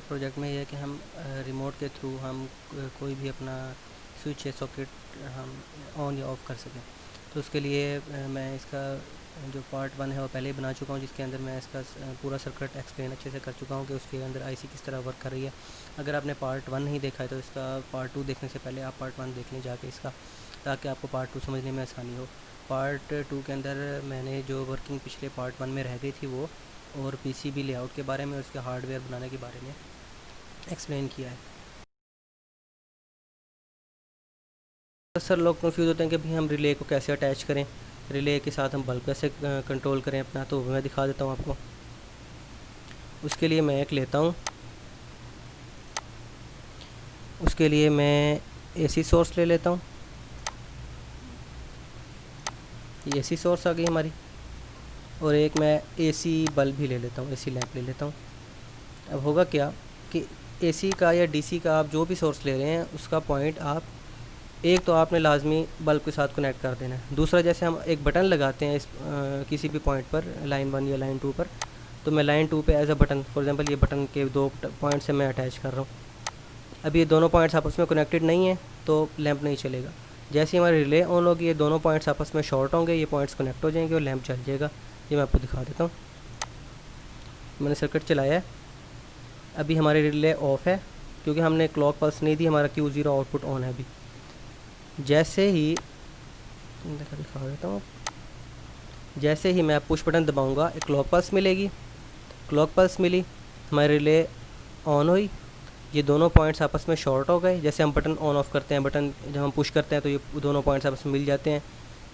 Project में ये है कि हम रिमोट के थ्रू हम कोई भी अपना स्विच या सॉकेट हम ऑन या ऑफ़ कर सकें। तो उसके लिए मैं इसका जो पार्ट 1 है वो पहले ही बना चुका हूँ, जिसके अंदर मैं इसका पूरा सर्किट एक्सप्लेन अच्छे से कर चुका हूँ कि उसके अंदर आईसी किस तरह वर्क कर रही है। अगर आपने पार्ट 1 नहीं देखा है तो इसका पार्ट 2 देखने से पहले आप पार्ट 1 देख लें जाके इसका, ताकि आपको पार्ट 2 समझने में आसानी हो। पार्ट 2 के अंदर मैंने जो वर्किंग पिछले पार्ट 1 में रह गई थी वो, और पीसीबी लेआउट के बारे में और उसके हार्डवेयर बनाने के बारे में एक्सप्लेन किया है। सर लोग कंफ्यूज होते हैं कि भाई हम रिले को कैसे अटैच करें, रिले के साथ हम बल्ब कैसे कंट्रोल करें अपना, तो मैं दिखा देता हूँ आपको। उसके लिए मैं एक लेता हूँ, उसके लिए मैं एसी सोर्स ले लेता हूँ। ये एसी सोर्स आ गई हमारी, और एक मैं एसी बल्ब भी ले लेता हूँ, एसी लैंप ले लेता हूँ। अब होगा क्या कि एसी का या डीसी का आप जो भी सोर्स ले रहे हैं उसका पॉइंट आप एक तो आपने लाजमी बल्ब के साथ कनेक्ट कर देना है। दूसरा, जैसे हम एक बटन लगाते हैं किसी भी पॉइंट पर, लाइन 1 या लाइन 2 पर, तो मैं लाइन 2 पे as a button, for example ये बटन के 2 पॉइंट से मैं अटैच कर रहा हूँ। अब ये दोनों पॉइंट्स आपस में कनेक्टेड नहीं है तो लैंप नहीं चलेगा। जैसे ही हमारी रिले ऑन होगी ये दोनों पॉइंट्स आपस में शॉर्ट होंगे, ये पॉइंट्स कनेक्ट हो जाएंगे और लैंप चल जाएगा। ये मैं आपको दिखा देता हूँ। मैंने सर्किट चलाया है, अभी हमारी रिले ऑफ है क्योंकि हमने क्लॉक पल्स नहीं दी, हमारा Q0 आउटपुट ऑन है अभी। जैसे ही दिखा देता हूँ, जैसे ही मैं पुश बटन दबाऊंगा एक क्लॉक पल्स मिलेगी, क्लॉक पल्स मिली, हमारी रिले ऑन हुई, ये दोनों पॉइंट्स आपस में शॉर्ट हो गए। जैसे हम बटन ऑन ऑफ करते हैं, बटन जब हम पुश करते हैं तो ये दोनों पॉइंट्स आपस में मिल जाते हैं,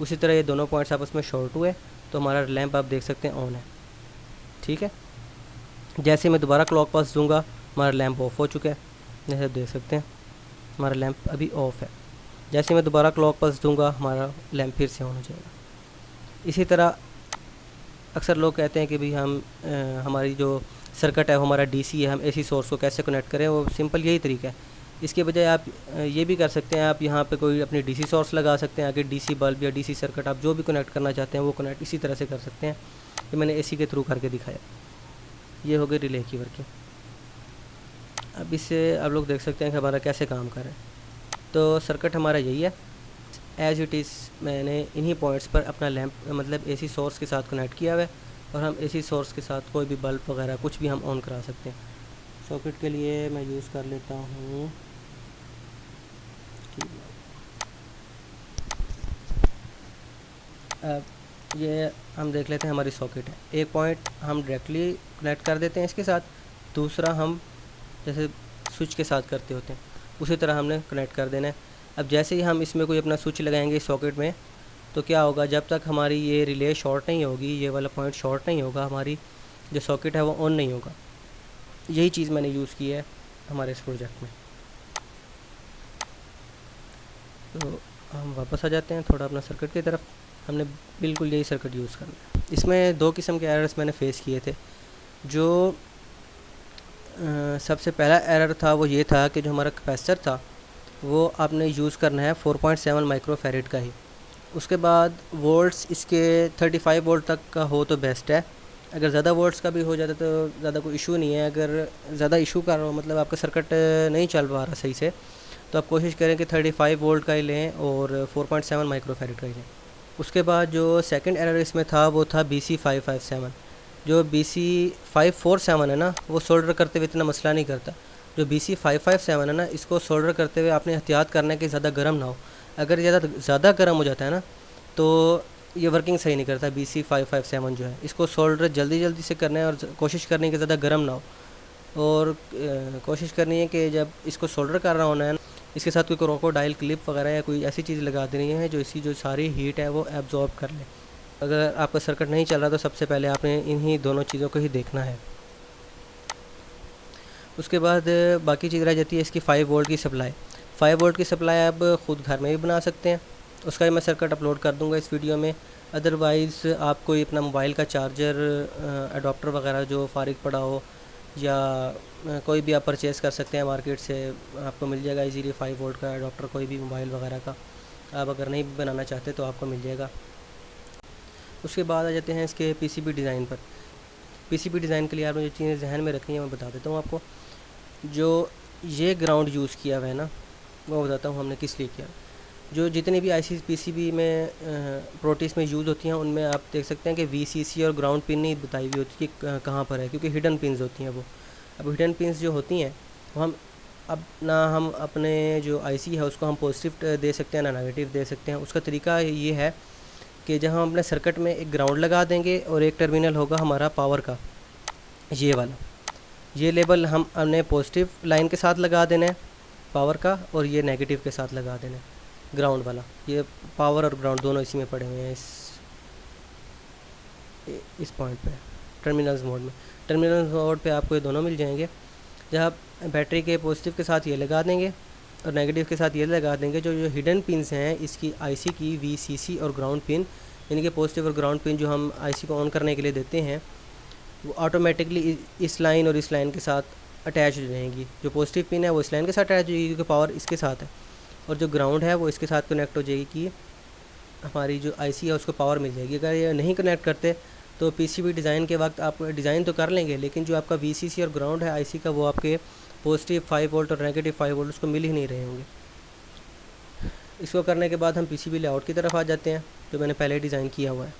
उसी तरह ये दोनों पॉइंट्स आपस में शॉर्ट हुए तो हमारा लैंप आप देख सकते हैं ऑन है। ठीक है, जैसे मैं दोबारा क्लॉक पल्स दूंगा हमारा लैंप ऑफ हो चुका है, जैसे आप देख सकते हैं हमारा लैंप अभी ऑफ है। जैसे मैं दोबारा क्लॉक पल्स दूंगा हमारा लैंप फिर से ऑन हो जाएगा। इसी तरह अक्सर लोग कहते हैं कि भाई हम हमारी जो सर्किट है वो हमारा डीसी है, हम एसी सोर्स को कैसे कनेक्ट करें। वो सिंपल यही तरीका है। इसके बजाय आप ये भी कर सकते हैं, आप यहाँ पे कोई अपनी डीसी सोर्स लगा सकते हैं, आगे डीसी बल्ब या डीसी सर्किट आप जो भी कनेक्ट करना चाहते हैं वो कनेक्ट इसी तरह से कर सकते हैं। ये मैंने एसी के थ्रू करके दिखाया। ये हो गई रिले की वर्किंग। अब इससे आप लोग देख सकते हैं कि हमारा कैसे काम कर रहा है। तो सर्किट हमारा यही है एज़ इट इज़। मैंने इन्हीं पॉइंट्स पर अपना लैंप मतलब एसी सोर्स के साथ कनेक्ट किया हुआ है, और हम एसी सोर्स के साथ कोई भी बल्ब वगैरह कुछ भी हम ऑन करा सकते हैं। सॉकेट के लिए मैं यूज़ कर लेता हूँ, ठीक है। अब ये हम देख लेते हैं हमारी सॉकेट है, एक पॉइंट हम डायरेक्टली कनेक्ट कर देते हैं इसके साथ, दूसरा हम जैसे स्विच के साथ करते होते हैं उसी तरह हमने कनेक्ट कर देना है। अब जैसे ही हम इसमें कोई अपना स्विच लगाएंगे इस सॉकेट में, तो क्या होगा, जब तक हमारी ये रिले शॉर्ट नहीं होगी, ये वाला पॉइंट शॉर्ट नहीं होगा, हमारी जो सॉकेट है वो ऑन नहीं होगा। यही चीज़ मैंने यूज़ की है हमारे इस प्रोजेक्ट में। तो हम वापस आ जाते हैं थोड़ा अपना सर्किट की तरफ। हमने बिल्कुल यही सर्किट यूज़ करना है। इसमें 2 किस्म के एरर्स मैंने फेस किए थे। जो सबसे पहला एरर था वो ये था कि जो हमारा कैपेसिटर था वो आपने यूज़ करना है 4.7 माइक्रोफैरेड का ही। उसके बाद वोल्ट्स इसके 35 वोल्ट तक का हो तो बेस्ट है। अगर ज़्यादा वोल्ट्स का भी हो जाता तो ज़्यादा कोई इशू नहीं है। अगर ज़्यादा इशू कर रहा हो, मतलब आपका सर्किट नहीं चल पा रहा सही से, तो आप कोशिश करें कि 35 वोल्ट का ही लें और 4.7 माइक्रोफैरेड का ही लें। उसके बाद जो सेकंड एरर इसमें था वो था BC557। जो BC547 है ना, वो सोल्डर करते हुए इतना मसला नहीं करता। जो BC557 है ना, इसको सोल्डर करते हुए आपने एहतियात करना है कि ज़्यादा गर्म ना हो। अगर ज़्यादा गर्म हो जाता है ना तो ये वर्किंग सही नहीं करता। BC557 जो है, इसको सोल्डर जल्दी जल्दी से करना है और कोशिश करनी है कि ज़्यादा गर्म ना हो। और कोशिश करनी है कि जब इसको सोल्डर कर रहा होना है, इसके साथ कोई क्रोकोडाइल क्लिप वगैरह या कोई ऐसी चीज़ लगा देनी है जो इसकी जो सारी हीट है वो एब्जॉर्ब कर ले। अगर आपका सर्किट नहीं चल रहा तो सबसे पहले आपने इन्हीं दोनों चीज़ों को ही देखना है। उसके बाद बाकी चीज़ रह जाती है इसकी 5 वोल्ट की सप्लाई। 5 वोल्ट की सप्लाई आप ख़ुद घर में भी बना सकते हैं, उसका भी मैं सर्किट अपलोड कर दूंगा इस वीडियो में। अदरवाइज़ आप कोई अपना मोबाइल का चार्जर अडोप्टर वगैरह जो फारिग पड़ा हो या कोई भी आप परचेज़ कर सकते हैं मार्केट से, आपको मिल जाएगा इजीली 5 वोल्ट का अडोप्टर। कोई भी मोबाइल वगैरह का आप अगर नहीं बनाना चाहते तो आपको मिल जाएगा। उसके बाद आ जाते हैं इसके पीसीबी डिज़ाइन पर। पीसीबी डिज़ाइन के लिए आपने जो चीज़ें जहन में रखनी है मैं बता देता हूँ आपको। जो ये ग्राउंड यूज़ किया हुआ है ना, वो बताता हूँ हमने किस लिए किया। जो जितनी भी आईसी पीसीबी में प्रोटीस में यूज़ होती हैं, उनमें आप देख सकते हैं कि वीसीसी और ग्राउंड पिन नहीं बताई हुई होती कि कहाँ पर है, क्योंकि हिडन पिन्स होती हैं वो। अब हिडन पिन्स जो होती हैं वो हम अपने जो आईसी है उसको हम पॉजिटिव दे सकते हैं ना नेगेटिव दे सकते हैं। उसका तरीका ये है कि जब हम अपने सर्किट में एक ग्राउंड लगा देंगे और एक टर्मिनल होगा हमारा पावर का, ये वाला, ये लेबल हम अपने पॉजिटिव लाइन के साथ लगा देना है पावर का, और ये नेगेटिव के साथ लगा देना है ग्राउंड वाला। ये पावर और ग्राउंड दोनों इसी में पड़े हुए हैं इस पॉइंट पे, टर्मिनल्स मोड में। टर्मिनल्स मोड पे आपको ये दोनों मिल जाएंगे। जब आप बैटरी के पॉजिटिव के साथ ये लगा देंगे और नेगेटिव के साथ ये लगा देंगे, जो हिडन पिन्स हैं इसकी आईसी की, वीसीसी और ग्राउंड पिन, यानी कि पॉजिटिव और ग्राउंड पिन जो हम आईसी को ऑन करने के लिए देते हैं, वो ऑटोमेटिकली इस लाइन और इस लाइन के साथ अटैच हो जाएंगी। जो पॉजिटिव पिन है वो इस लाइन के साथ अटैच हो जाएगी क्योंकि पावर इसके साथ है, और जो ग्राउंड है वो इसके साथ कनेक्ट हो जाएगी कि हमारी जो आईसी है उसको पावर मिल जाएगी। अगर ये नहीं कनेक्ट करते तो पीसीबी डिज़ाइन के वक्त आप डिज़ाइन तो कर लेंगे, लेकिन जो आपका वीसीसी और ग्राउंड है आईसी का, वो आपके पॉजिटिव 5 वोल्ट और नेगेटिव 5 वोल्ट उसको मिल ही नहीं रहे होंगे। इसको करने के बाद हम पीसीबी लेआउट की तरफ आ जाते हैं, जो मैंने पहले डिज़ाइन किया हुआ है।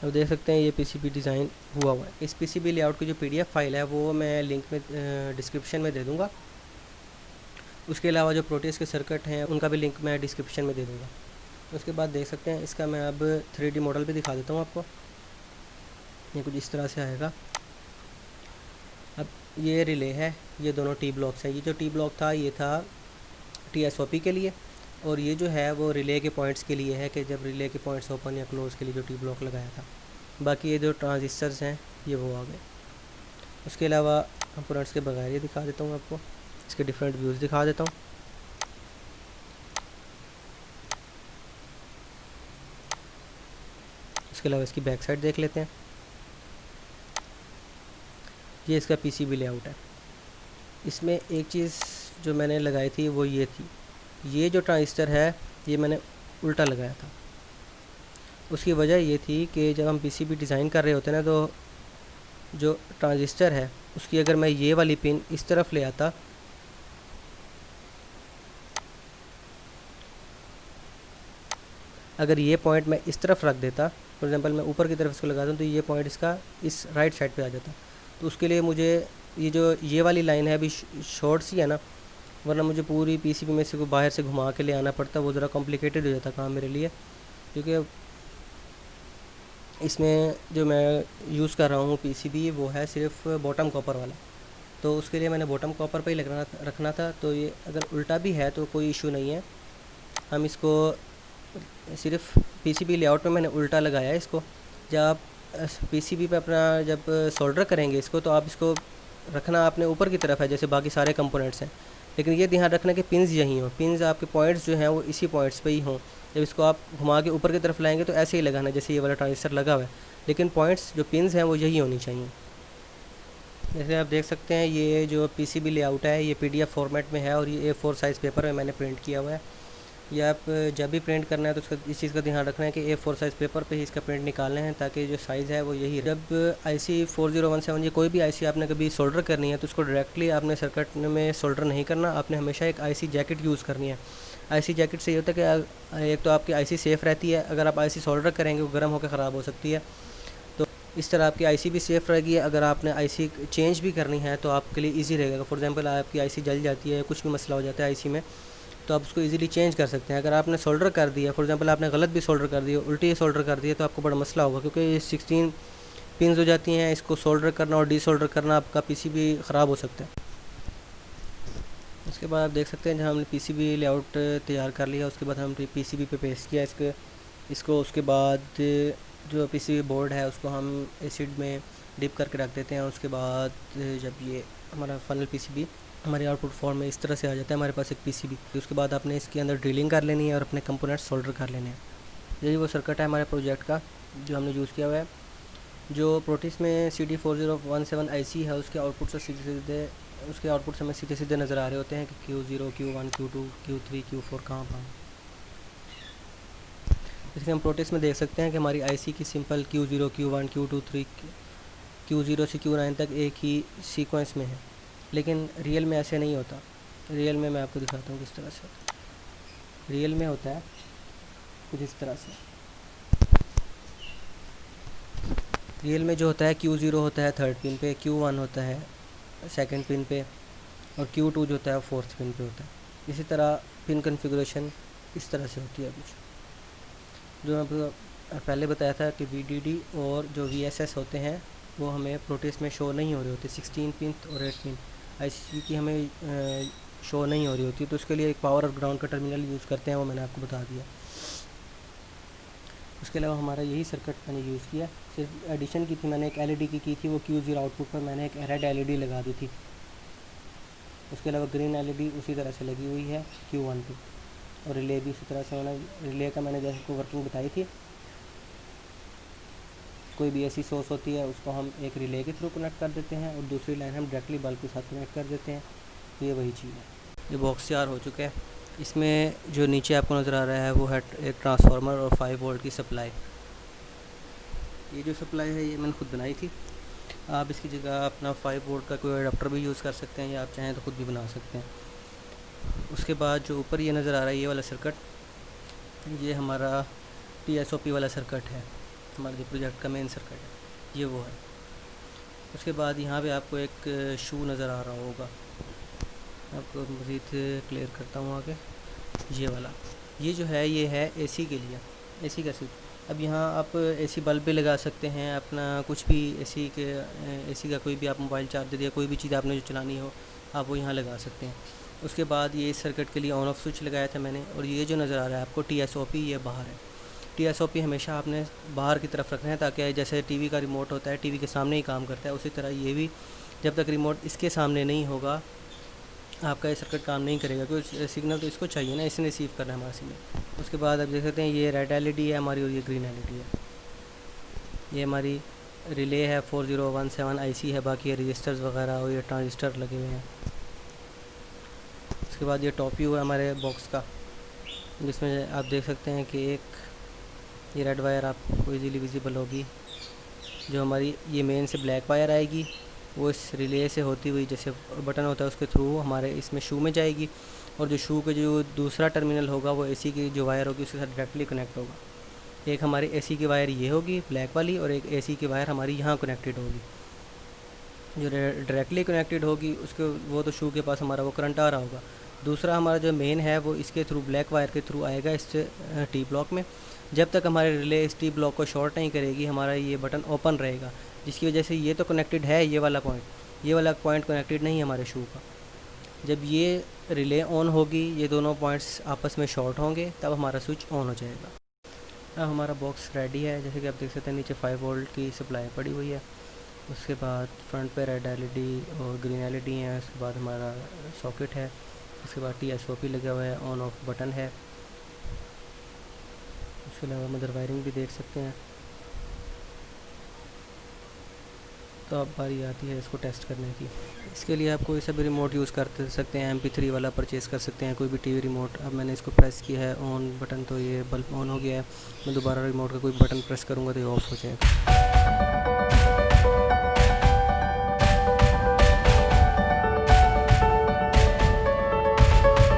अब देख सकते हैं ये पीसीबी डिज़ाइन हुआ है। इस पीसीबी लेआउट की जो पीडीएफ फाइल है वो मैं लिंक में डिस्क्रिप्शन में दे दूँगा। उसके अलावा जो प्रोटीस के सर्किट हैं उनका भी लिंक मैं डिस्क्रिप्शन में दे दूँगा। उसके बाद देख सकते हैं इसका मैं अब 3D मॉडल भी दिखा देता हूँ आपको। ये कुछ इस तरह से आएगा। अब ये रिले है, ये दोनों टी ब्लॉक्स हैं। ये जो टी ब्लॉक था ये था TSOP के लिए, और ये जो है वो रिले के पॉइंट्स के लिए है कि जब रिले के पॉइंट्स ओपन या क्लोज़ के लिए जो टी ब्लॉक लगाया था। बाकी ये जो ट्रांजिस्टर्स हैं ये वो आ गए। उसके अलावा कंपोनेंट्स के बगैर ये दिखा देता हूँ आपको, इसके डिफरेंट व्यूज़ दिखा देता हूँ। उसके अलावा इसकी बैक साइड देख लेते हैं। ये इसका पीसीबी लेआउट है। इसमें एक चीज़ जो मैंने लगाई थी वो ये थी, ये जो ट्रांजिस्टर है ये मैंने उल्टा लगाया था। उसकी वजह ये थी कि जब हम पीसीबी डिज़ाइन कर रहे होते हैं ना, तो जो ट्रांजिस्टर है उसकी अगर मैं ये वाली पिन इस तरफ ले आता, अगर ये पॉइंट मैं इस तरफ रख देता, फॉर एग्जांपल मैं ऊपर की तरफ इसको लगाता हूँ, तो ये पॉइंट इसका इस राइट साइड पे आ जाता। तो उसके लिए मुझे ये वाली लाइन है अभी शॉर्ट सी है ना, वरना मुझे पूरी पीसीबी में से को बाहर से घुमा के ले आना पड़ता। वो ज़रा कॉम्प्लिकेटेड हो जाता काम मेरे लिए, क्योंकि इसमें जो मैं यूज़ कर रहा हूँ पीसीबी वो है सिर्फ बॉटम कॉपर वाला, तो उसके लिए मैंने बॉटम कॉपर पे ही रखना था। तो ये अगर उल्टा भी है तो कोई इशू नहीं है। हम इसको सिर्फ पीसीबी लेआउट में मैंने उल्टा लगाया है इसको। जब आप पीसीबी पे अपना जब सोल्डर करेंगे इसको, तो आप इसको रखना अपने ऊपर की तरफ है जैसे बाकी सारे कंपोनेंट्स हैं, लेकिन ये ध्यान रखना कि पिन्स यहीं हों। पिन्स आपके पॉइंट्स जो हैं वो इसी पॉइंट्स पे ही हों। जब इसको आप घुमा के ऊपर की तरफ लाएंगे तो ऐसे ही लगाना जैसे ये वाला ट्रांजिस्टर लगा हुआ है, लेकिन पॉइंट्स जो पिन्स हैं वो यही होनी चाहिए। जैसे आप देख सकते हैं ये जो पीसीबी लेआउट है ये पीडीएफ फॉर्मेट में है, और ये A4 साइज़ पेपर में मैंने प्रिंट किया हुआ है। ये आप जब भी प्रिंट करना है तो उसका इस चीज़ का ध्यान रखना है कि A4 साइज़ पेपर पे ही इसका प्रिंट निकालना है, ताकि जो साइज़ है वो यही रहे। जब IC 4017 ये कोई भी IC आपने कभी सोल्डर करनी है तो उसको डायरेक्टली आपने सर्किट में सोल्डर नहीं करना, आपने हमेशा एक IC जैकेट यूज़ करनी है। IC जैकेट से ये होता है कि एक तो आपकी IC सेफ़ रहती है, अगर आप IC सोल्डर करेंगे वो गर्म होकर ख़राब हो सकती है, तो इस तरह आपकी IC भी सेफ़ रहेगी। अगर आपने IC चेंज भी करनी है तो आपके लिए ईजी रहेगा। फॉर एग्जांपल आपकी IC जल जाती है, कुछ भी मसला हो जाता है IC में, तो आप उसको इजीली चेंज कर सकते हैं। अगर आपने सोल्डर कर दिया, फॉर एग्जांपल आपने गलत भी सोल्डर कर दिया, उल्टी सोल्डर कर दिया, तो आपको बड़ा मसला होगा, क्योंकि ये 16 पिन्स हो जाती हैं। इसको सोल्डर करना और डीसोल्डर करना आपका पीसीबी ख़राब हो सकता है। उसके बाद आप देख सकते हैं जहाँ हमने पीसीबी लेआउट तैयार कर लिया, उसके बाद हमने पीसीबी पे पेस्ट किया इसको। उसके बाद जो पीसीबी बोर्ड है उसको हम एसिड में डिप करके रख देते हैं। उसके बाद जब ये हमारा फाइनल पीसीबी हमारे आउटपुट फॉर्म में इस तरह से आ जाता है हमारे पास एक पीसीबी, उसके बाद आपने इसके अंदर ड्रिलिंग कर लेनी है और अपने कंपोनेंट सोल्डर कर लेने हैं। यही वो सर्किट है हमारे प्रोजेक्ट का जो हमने यूज़ किया हुआ है। जो प्रोटिस में CD4017 IC है उसके आउटपुट से हमें सीधे सीधे नज़र आ रहे होते हैं कि Q0, Q1, Q2, Q3, Q4 कहाँ पर। इसलिए हम प्रोटिस में देख सकते हैं कि हमारी IC की simple Q0, Q1, Q2, 3 Q0 से Q9 तक एक ही सीक्वेंस में है, लेकिन रियल में ऐसे नहीं होता। रियल में मैं आपको दिखाता हूँ किस तरह से होता है। रियल में होता है कुछ इस तरह से। रियल में जो होता है Q0 होता है थर्ड पिन पे, Q1 होता है सेकंड पिन पे, और Q2 जो होता है फोर्थ पिन पे होता है। इसी तरह पिन कॉन्फ़िगरेशन इस तरह से होती है कुछ, जो मैं पहले बताया था कि VDD और जो VSS होते हैं वो हमें प्रोटेस में शो नहीं हो रहे होते। 16 पिन और 8 पिन IC की हमें शो नहीं हो रही होती, तो उसके लिए एक पावर और ग्राउंड का टर्मिनल यूज़ करते हैं, वो मैंने आपको बता दिया। उसके अलावा हमारा यही सर्किट मैंने यूज़ किया। सिर्फ एडिशन की थी मैंने, एक LED की थी, वो Q0 आउटपुट पर मैंने एक रेड LED लगा दी थी। उसके अलावा ग्रीन LED उसी तरह से लगी हुई है Q1 पे, और रिले भी उसी तरह से रिले का मैंने जैसे आपको वर्किंग बताई थी। कोई भी ऐसी सोर्स होती है उसको हम एक रिले के थ्रू कनेक्ट कर देते हैं और दूसरी लाइन हम डायरेक्टली बल्ब के साथ कनेक्ट कर देते हैं। तो ये वही चीज़ है। ये बॉक्स तैयार हो चुका है। इसमें जो नीचे आपको नज़र आ रहा है वो है एक ट्रांसफार्मर और 5 वोल्ट की सप्लाई। ये जो सप्लाई है ये मैंने खुद बनाई थी। आप इसकी जगह अपना 5 वोल्ट का कोई अडाप्टर भी यूज़ कर सकते हैं, या आप चाहें तो खुद भी बना सकते हैं। उसके बाद जो ऊपर ये नज़र आ रहा है ये वाला सर्किट, ये हमारा TSOP वाला सर्किट है, हमारे जो प्रोजेक्ट का मेन सर्किट है ये वो है। उसके बाद यहाँ पे आपको एक शू नज़र आ रहा होगा, आपको मज़ीद क्लियर करता हूँ आगे। ये वाला ये जो है ये है AC के लिए, AC का स्विच। अब यहाँ आप AC बल्ब भी लगा सकते हैं, अपना कुछ भी AC का कोई भी आप मोबाइल चार्जर या कोई भी चीज़ आपने जो चलानी हो आप वो यहाँ लगा सकते हैं। उसके बाद ये इस सर्किट के लिए ऑन ऑफ स्विच लगाया था मैंने, और ये जो नज़र आ रहा है आपको TSOP, ये बाहर है। TSOP हमेशा आपने बाहर की तरफ रखना है, ताकि जैसे टीवी का रिमोट होता है टीवी के सामने ही काम करता है, उसी तरह ये भी जब तक रिमोट इसके सामने नहीं होगा आपका ये सर्किट काम नहीं करेगा, क्योंकि सिग्नल तो इसको चाहिए ना, इसने रिसीव करना है हमारा सिग्नल। उसके बाद आप देख सकते हैं ये रेड LED है हमारी और ये ग्रीन LED है। ये हमारी रिले है 4017 IC है, बाकी ये रजिस्टर्स वगैरह और ये ट्रांजिस्टर लगे हुए हैं। उसके बाद ये टॉप व्यू है हमारे बॉक्स का, जिसमें आप देख सकते हैं कि एक ये रेड वायर आपको इजीली विजिबल होगी। जो हमारी ये मेन से ब्लैक वायर आएगी वो इस रिले से होती हुई, जैसे बटन होता है उसके थ्रू हमारे इसमें शू में जाएगी, और जो शू के जो दूसरा टर्मिनल होगा वो AC की जो वायर होगी उसके साथ डायरेक्टली कनेक्ट होगा। एक हमारी AC की वायर ये होगी ब्लैक वाली, और एक AC की वायर हमारी यहाँ कनेक्टेड होगी। जो डायरेक्टली कनेक्टेड होगी उसके वो तो शू के पास हमारा वो करंट आ रहा होगा। दूसरा हमारा जो मेन है वो इसके थ्रू ब्लैक वायर के थ्रू आएगा इस T ब्लॉक में। जब तक हमारे रिले इस T ब्लॉक को शॉर्ट नहीं करेगी हमारा ये बटन ओपन रहेगा, जिसकी वजह से ये तो कनेक्टेड है, ये वाला पॉइंट कनेक्टेड नहीं है हमारे शू का। जब ये रिले ऑन होगी ये दोनों पॉइंट्स आपस में शॉर्ट होंगे, तब हमारा स्विच ऑन हो जाएगा। अब हमारा बॉक्स रेडी है, जैसे कि आप देख सकते हैं नीचे 5 वोल्ट की सप्लाई पड़ी हुई है। उसके बाद फ्रंट पे रेड LED और ग्रीन LED है। उसके बाद हमारा सॉकेट है। उसके बाद TSOP लगा हुआ है, ऑन ऑफ बटन है। उसके अलावा मदर वायरिंग भी देख सकते हैं। तो अब बारी आती है इसको टेस्ट करने की। इसके लिए आप कोई सा भी रिमोट यूज़ कर सकते हैं, MP3 वाला परचेज़ कर सकते हैं, कोई भी TV रिमोट। अब मैंने इसको प्रेस किया है ऑन बटन, तो ये बल्ब ऑन हो गया है। मैं दोबारा रिमोट का कोई बटन प्रेस करूँगा तो ये ऑफ़ हो जाएगा।